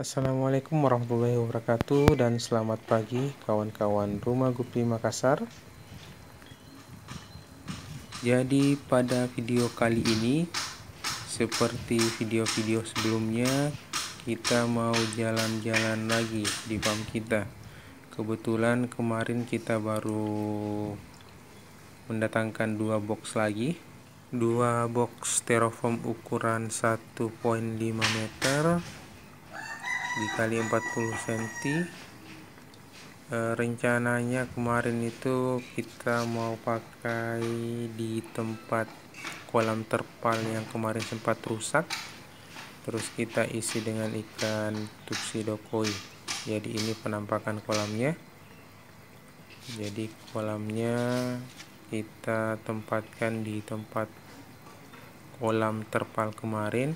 Assalamualaikum warahmatullahi wabarakatuh dan selamat pagi kawan-kawan Rumah Gupi Makassar. Jadi pada video kali ini, seperti video-video sebelumnya, kita mau jalan-jalan lagi di farm kita. Kebetulan kemarin kita baru mendatangkan 2 box lagi, 2 box styrofoam ukuran 1,5 meter dikali 40 cm. Rencananya kemarin itu kita mau pakai di tempat kolam terpal yang kemarin sempat rusak, terus kita isi dengan ikan tuxedo koi. Jadi ini penampakan kolamnya. Jadi kolamnya kita tempatkan di tempat kolam terpal kemarin,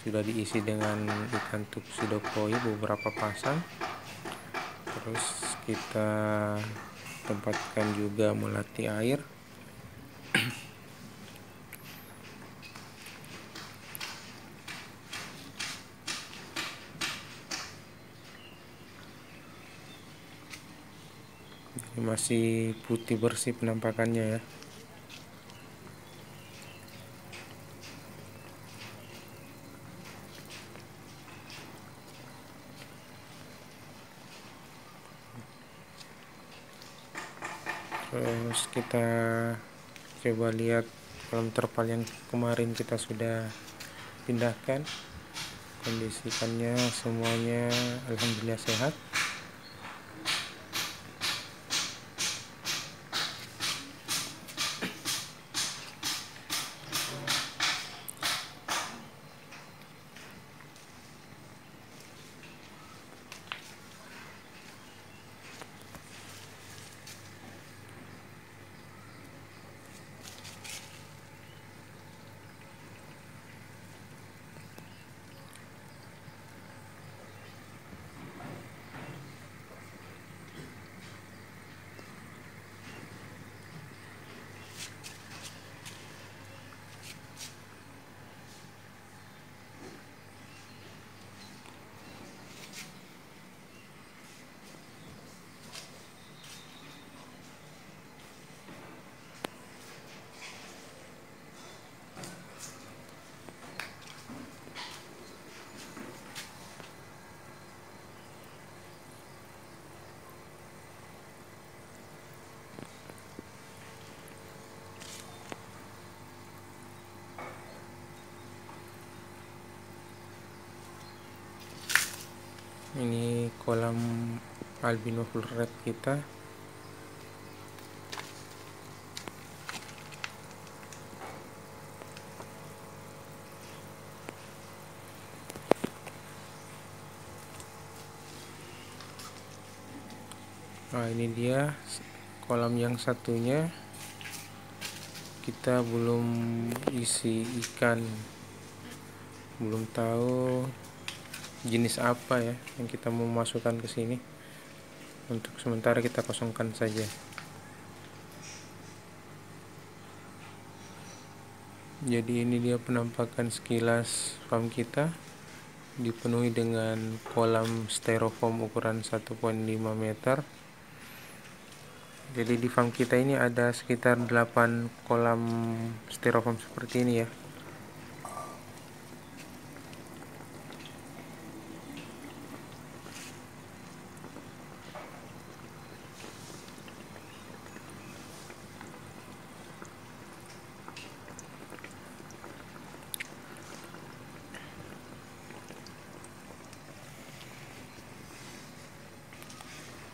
sudah diisi dengan ikan tuxedo koi beberapa pasang. Terus kita tempatkan juga melati air. Ini masih putih bersih penampakannya ya. Terus kita coba lihat kolam terpal yang kemarin kita sudah pindahkan. Kondisi ikannya semuanya alhamdulillah sehat. Ini kolam albino full red kita. Nah, ini dia kolam yang satunya. Kita belum isi ikan, belum tahu jenis apa ya yang kita mau masukkan ke sini. Untuk sementara kita kosongkan saja. Jadi ini dia penampakan sekilas farm kita, dipenuhi dengan kolam styrofoam ukuran 1,5 meter. Jadi di farm kita ini ada sekitar 8 kolam styrofoam seperti ini ya.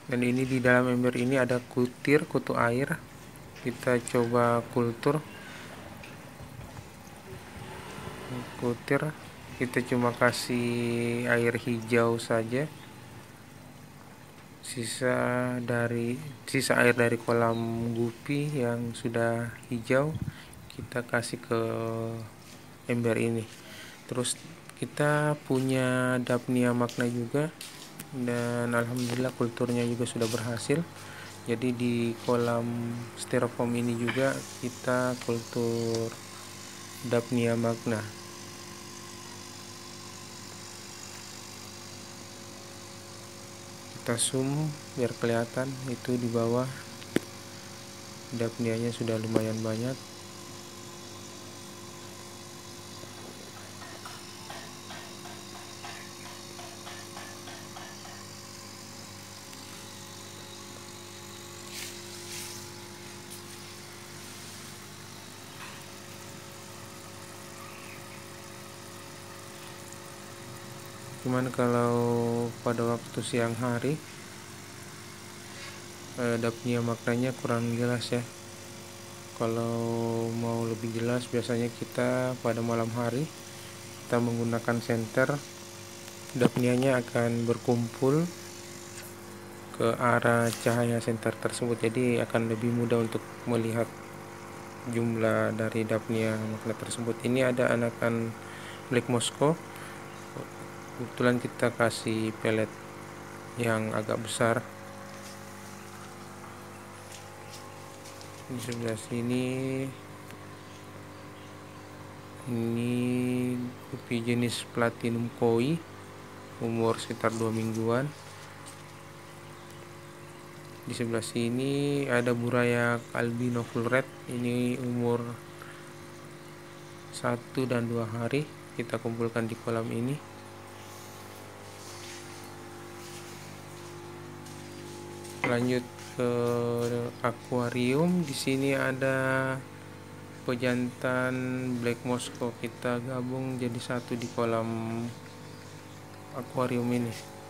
Dan ini di dalam ember ini ada kutu air. Kita coba kultur. Kita cuma kasih air hijau saja. Sisa air dari kolam gupi yang sudah hijau kita kasih ke ember ini. Terus kita punya Daphnia magna juga, dan alhamdulillah kulturnya juga sudah berhasil. Jadi di kolam styrofoam ini juga kita kultur Daphnia magna. kita zoom biar kelihatan. Itu di bawah dapnianya sudah lumayan banyak. Cuman kalau pada waktu siang hari dapnia maknanya kurang jelas ya. Kalau mau lebih jelas biasanya kita pada malam hari kita menggunakan senter, dapnianya akan berkumpul ke arah cahaya senter tersebut, jadi akan lebih mudah untuk melihat jumlah dari dapnia makna tersebut. Ini ada anakan Black Moscow, kebetulan kita kasih pelet yang agak besar. Di sebelah sini ini gupi jenis platinum koi, umur sekitar 2 mingguan. Di sebelah sini ada burayak albino full red, ini umur 1 dan 2 hari, kita kumpulkan di kolam ini. Lanjut ke akuarium. Di sini ada pejantan Black Moscow, kita gabung jadi satu di kolam akuarium ini.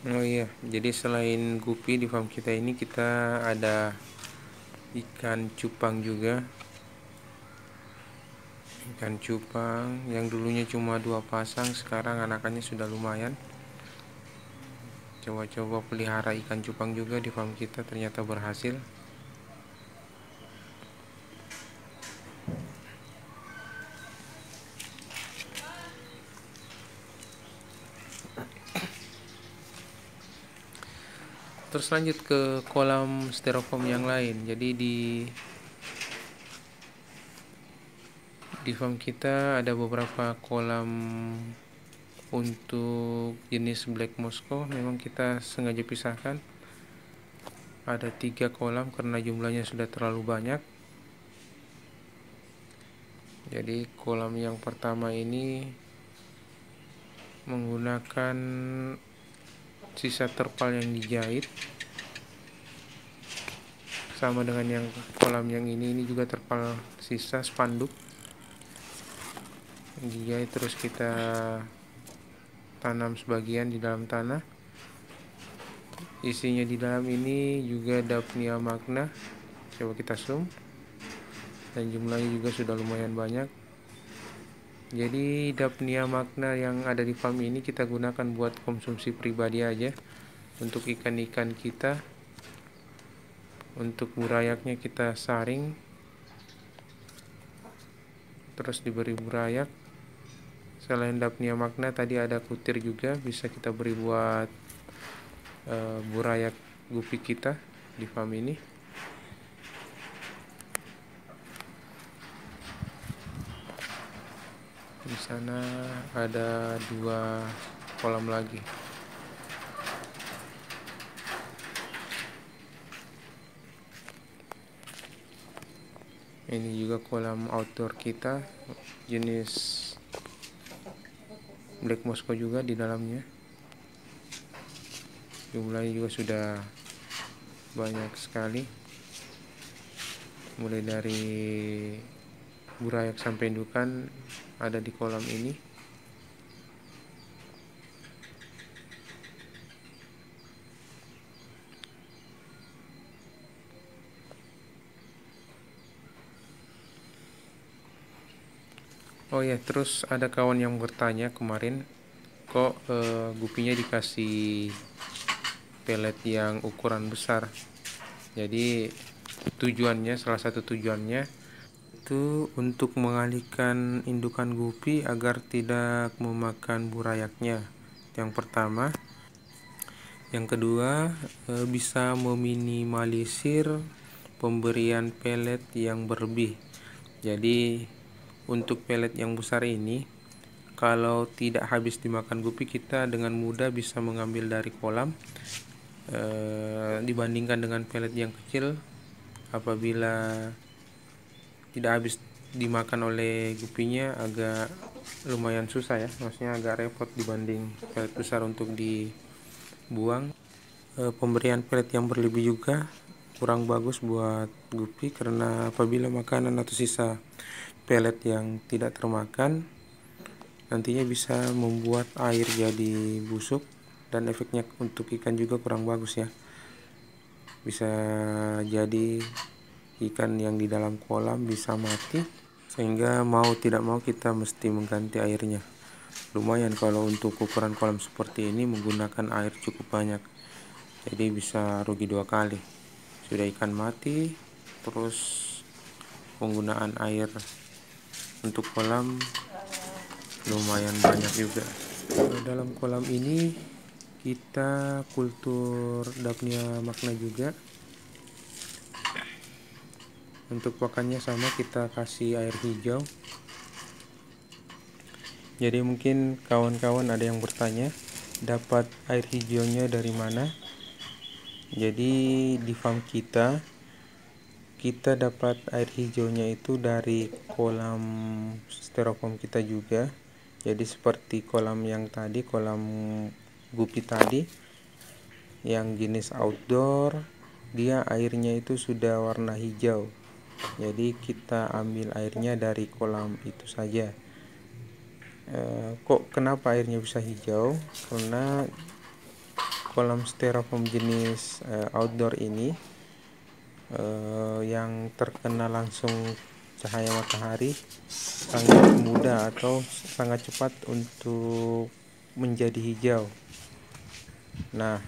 Oh iya, jadi selain gupi di farm kita ini kita ada ikan cupang juga. Ikan cupang yang dulunya cuma 2 pasang, sekarang anakannya sudah lumayan. Coba-coba pelihara ikan cupang juga di farm kita, ternyata berhasil. Terus lanjut ke kolam styrofoam yang lain. Jadi di farm kita ada beberapa kolam untuk jenis Black Moscow. Memang kita sengaja pisahkan. Ada 3 kolam karena jumlahnya sudah terlalu banyak. Jadi kolam yang pertama ini menggunakan sisa terpal yang dijahit, sama dengan yang kolam yang ini juga terpal sisa spanduk yang dijahit. Terus kita tanam sebagian di dalam tanah. Isinya di dalam ini juga dapnia magna, coba kita zoom, dan jumlahnya juga sudah lumayan banyak. Jadi dapnia magna yang ada di farm ini kita gunakan buat konsumsi pribadi aja, untuk ikan-ikan kita. Untuk burayaknya kita saring, terus diberi burayak. Selain dapnia magna tadi ada kutir juga, bisa kita beri buat burayak gupi kita di farm ini. Di sana ada 2 kolam lagi. Ini juga kolam outdoor kita, jenis Black Moscow juga di dalamnya. Jumlahnya juga sudah banyak sekali, mulai dari burayak sampai indukan ada di kolam ini. Oh ya, terus ada kawan yang bertanya kemarin, kok gupinya dikasih pelet yang ukuran besar. Jadi salah satu tujuannya itu untuk mengalihkan indukan gupi agar tidak memakan burayaknya. Yang pertama, yang kedua, bisa meminimalisir pemberian pelet yang berlebih. Jadi untuk pelet yang besar ini, kalau tidak habis dimakan gupi, kita dengan mudah bisa mengambil dari kolam, dibandingkan dengan pelet yang kecil. Apabila tidak habis dimakan oleh gupinya, agak lumayan susah ya, maksudnya agak repot dibanding pelet besar untuk dibuang. Pemberian pelet yang berlebih juga kurang bagus buat gupi, karena apabila makanan atau sisa pelet yang tidak termakan nantinya bisa membuat air jadi busuk, dan efeknya untuk ikan juga kurang bagus ya. Bisa jadi ikan yang di dalam kolam bisa mati, sehingga mau tidak mau kita mesti mengganti airnya. Lumayan kalau untuk ukuran kolam seperti ini menggunakan air cukup banyak, jadi bisa rugi 2 kali. Sudah ikan mati, terus penggunaan air untuk kolam lumayan banyak juga. Dalam kolam ini kita kultur Daphnia magna juga. Untuk pakannya sama, kita kasih air hijau. Jadi mungkin kawan-kawan ada yang bertanya, dapat air hijaunya dari mana? Jadi di farm kita dapat air hijaunya itu dari kolam styrofoam kita juga. Jadi seperti kolam yang tadi, kolam gupi tadi yang jenis outdoor, dia airnya itu sudah warna hijau. Jadi kita ambil airnya dari kolam itu saja. Kok kenapa airnya bisa hijau? Karena kolam styrofoam jenis outdoor ini yang terkena langsung cahaya matahari sangat mudah atau sangat cepat untuk menjadi hijau. Nah,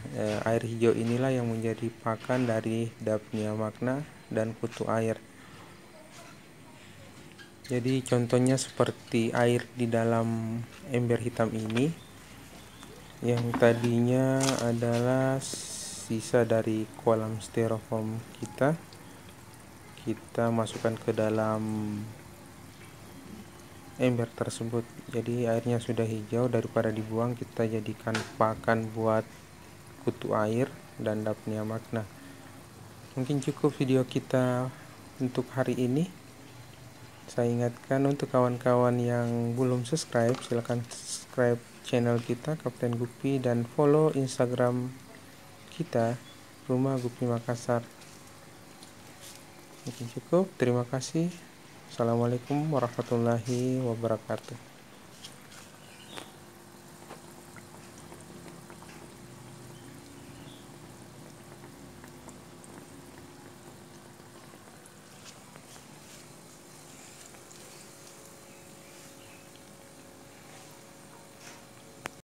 air hijau inilah yang menjadi pakan dari Daphnia magna dan kutu air. Jadi contohnya seperti air di dalam ember hitam ini, yang tadinya adalah sisa dari kolam styrofoam kita masukkan ke dalam ember tersebut. Jadi airnya sudah hijau, daripada dibuang kita jadikan pakan buat kutu air dan Daphnia magna. Mungkin cukup video kita untuk hari ini. Saya ingatkan untuk kawan-kawan yang belum subscribe, silahkan subscribe channel kita Kapten Gupi dan follow Instagram kita Rumah Gupi Makassar. Mungkin cukup, terima kasih. Assalamualaikum warahmatullahi wabarakatuh.